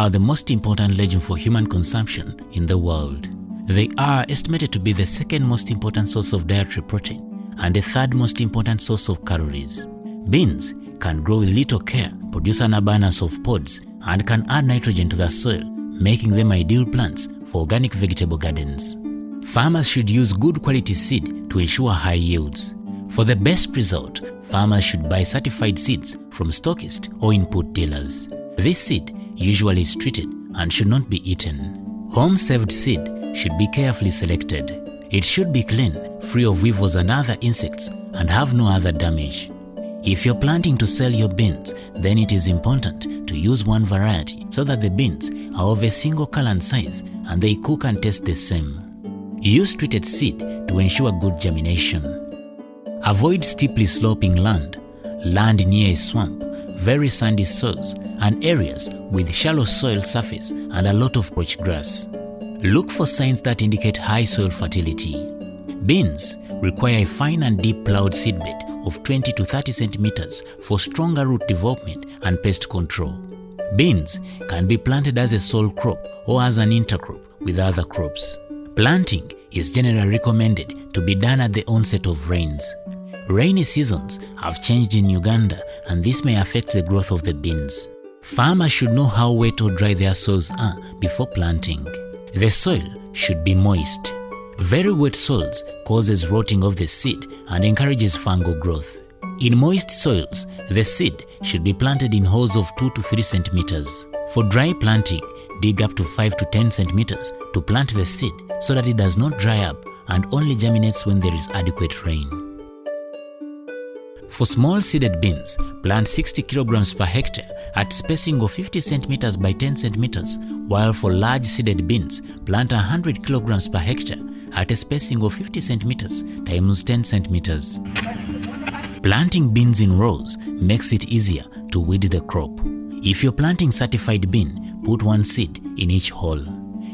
are the most important legume for human consumption in the world. They are estimated to be the second most important source of dietary protein and the third most important source of calories. Beans can grow with little care, produce an abundance of pods, and can add nitrogen to the soil, making them ideal plants for organic vegetable gardens. Farmers should use good quality seed to ensure high yields. For the best result, farmers should buy certified seeds from stockists or input dealers. This seed usually is treated and should not be eaten. Home-saved seed should be carefully selected. It should be clean, free of weevils and other insects, and have no other damage. If you're planting to sell your beans, then it is important to use one variety so that the beans are of a single color and size and they cook and taste the same. Use treated seed to ensure good germination. Avoid steeply sloping land near a swamp, very sandy soils, and areas with shallow soil surface and a lot of porch grass. Look for signs that indicate high soil fertility. Beans require a fine and deep plowed seedbed of 20 to 30 centimeters for stronger root development and pest control. Beans can be planted as a sole crop or as an intercrop with other crops. Planting is generally recommended to be done at the onset of rains. Rainy seasons have changed in Uganda, and this may affect the growth of the beans. Farmers should know how wet or dry their soils are before planting. The soil should be moist. Very wet soils causes rotting of the seed and encourages fungal growth. In moist soils, the seed should be planted in holes of 2 to 3 centimeters. For dry planting, dig up to 5 to 10 centimeters to plant the seed so that it does not dry up and only germinates when there is adequate rain. For small seeded beans, plant 60 kilograms per hectare at spacing of 50 centimeters by 10 centimeters, while for large seeded beans, plant 100 kilograms per hectare at a spacing of 50 centimeters times 10 centimeters. Planting beans in rows makes it easier to weed the crop. If you're planting certified bean, put one seed in each hole.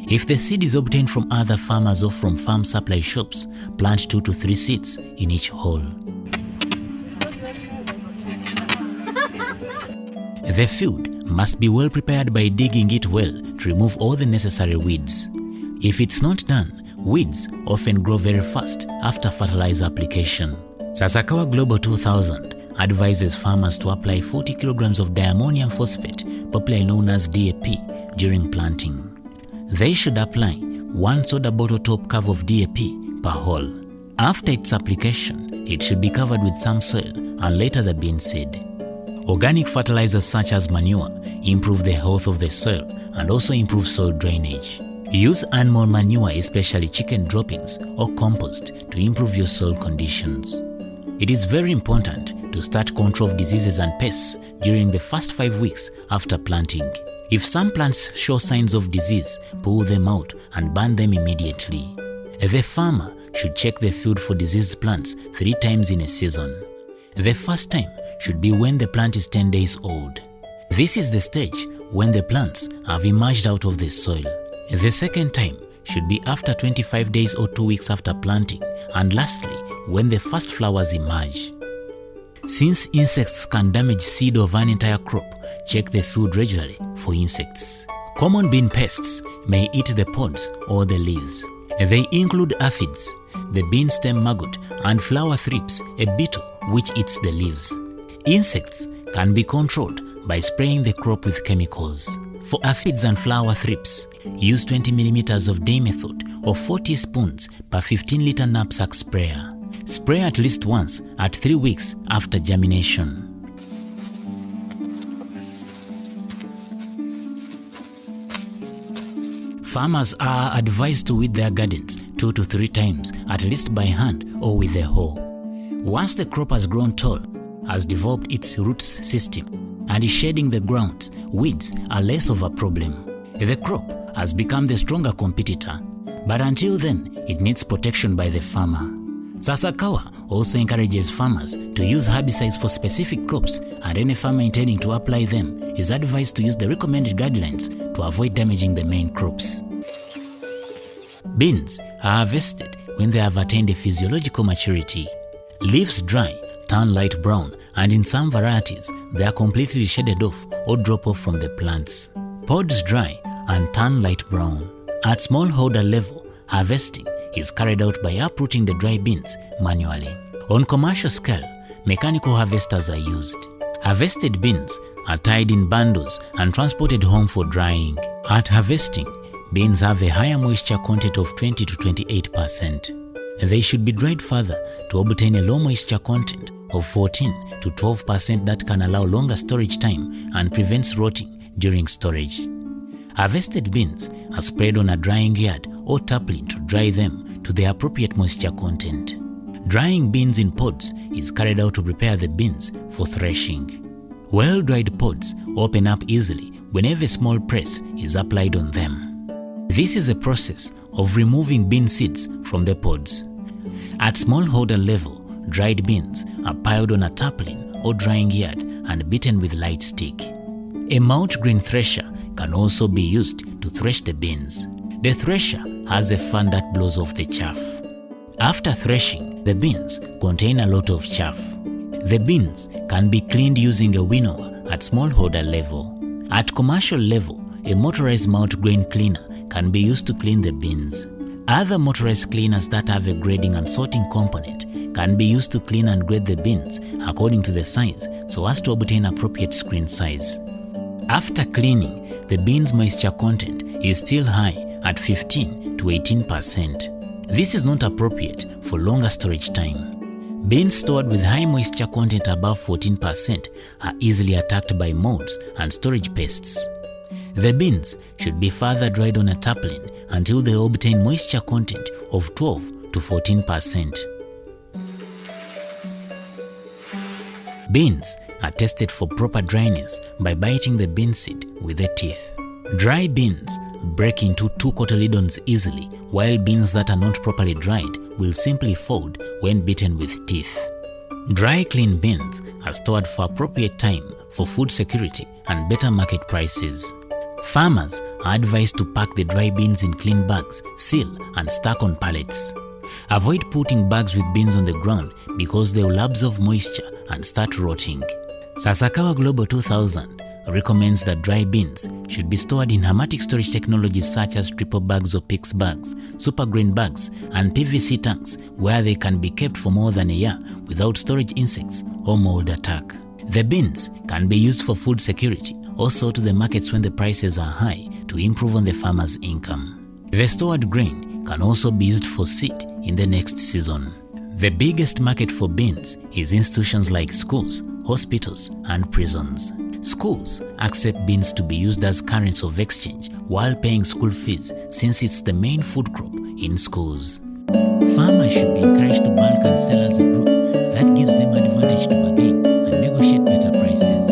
If the seed is obtained from other farmers or from farm supply shops, plant 2 to 3 seeds in each hole. The field must be well prepared by digging it well to remove all the necessary weeds. If it's not done, weeds often grow very fast after fertilizer application. Sasakawa Global 2000 advises farmers to apply 40 kilograms of diammonium phosphate, popularly known as DAP, during planting. They should apply 1 soda bottle top cover of DAP per hole. After its application, it should be covered with some soil and later the bean seed. Organic fertilizers such as manure improve the health of the soil and also improve soil drainage. Use animal manure, especially chicken droppings or compost, to improve your soil conditions. It is very important to start control of diseases and pests during the first 5 weeks after planting. If some plants show signs of disease, pull them out and burn them immediately. The farmer should check the field for diseased plants 3 times in a season. The first time should be when the plant is 10 days old. This is the stage when the plants have emerged out of the soil. The second time should be after 25 days or 2 weeks after planting, and lastly, when the first flowers emerge. Since insects can damage seed of an entire crop, check the field regularly for insects. Common bean pests may eat the pods or the leaves. They include aphids, the bean stem maggot, and flower thrips, a beetle which eats the leaves. Insects can be controlled by spraying the crop with chemicals. For aphids and flower thrips, use 20 millimeters of dimethod or 4 teaspoons per 15-liter knapsack sprayer. Spray at least once at 3 weeks after germination. Farmers are advised to weed their gardens 2 to 3 times, at least by hand or with a hoe. Once the crop has grown tall, has developed its roots system, and is shedding the ground, weeds are less of a problem. The crop has become the stronger competitor, but until then, it needs protection by the farmer. Sasakawa also encourages farmers to use herbicides for specific crops, and any farmer intending to apply them is advised to use the recommended guidelines to avoid damaging the main crops. Beans are harvested when they have attained a physiological maturity. Leaves dry, turn light brown, and in some varieties, they are completely shaded off or drop off from the plants. Pods dry and turn light brown. At smallholder level, harvesting is carried out by uprooting the dry beans manually. On commercial scale, mechanical harvesters are used. Harvested beans are tied in bundles and transported home for drying. At harvesting, beans have a higher moisture content of 20 to 28%. They should be dried further to obtain a low moisture content of 14 to 12% that can allow longer storage time and prevents rotting during storage. Harvested beans are sprayed on a drying yard or tarpaulin to dry them to the appropriate moisture content. Drying beans in pods is carried out to prepare the beans for threshing. Well-dried pods open up easily whenever a small press is applied on them. This is a process of removing bean seeds from the pods. At smallholder level, dried beans are piled on a tarpaulin or drying yard and beaten with light stick. A mulch-grain thresher can also be used to thresh the beans. The thresher has a fan that blows off the chaff. After threshing, the beans contain a lot of chaff. The beans can be cleaned using a winnower at smallholder level. At commercial level, a motorized mulch-grain cleaner can be used to clean the beans. Other motorized cleaners that have a grading and sorting component can be used to clean and grade the beans according to the size so as to obtain appropriate screen size. After cleaning, the beans' moisture content is still high at 15 to 18%. This is not appropriate for longer storage time. Beans stored with high moisture content above 14% are easily attacked by molds and storage pests. The beans should be further dried on a tarpaulin until they obtain moisture content of 12 to 14%. Beans are tested for proper dryness by biting the bean seed with the teeth. Dry beans break into two cotyledons easily, while beans that are not properly dried will simply fold when beaten with teeth. Dry clean beans are stored for appropriate time for food security and better market prices. Farmers are advised to pack the dry beans in clean bags, seal and stack on pallets. Avoid putting bags with beans on the ground because they will absorb moisture and start rotting. Sasakawa Global 2000 recommends that dry beans should be stored in hermetic storage technologies such as triple bags or PIX bags, super grain bags, and PVC tanks where they can be kept for more than a year without storage insects or mold attack. The beans can be used for food security, also to the markets when the prices are high to improve on the farmer's income. The stored grain can also be used for seed in the next season. The biggest market for beans is institutions like schools, hospitals, and prisons. Schools accept beans to be used as currency of exchange while paying school fees since it's the main food crop in schools. Farmers should be encouraged to bulk and sell as a group. That gives them advantage to bargain and negotiate better prices.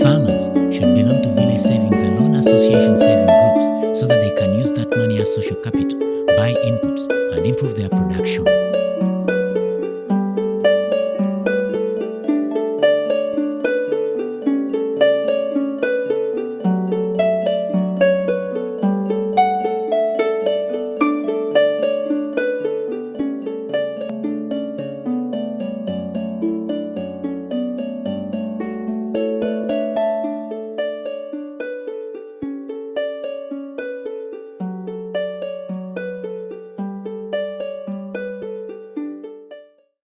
Farmers should belong to village savings and loan association saving groups so that they can use that money as social capital, buy inputs, and improve their production.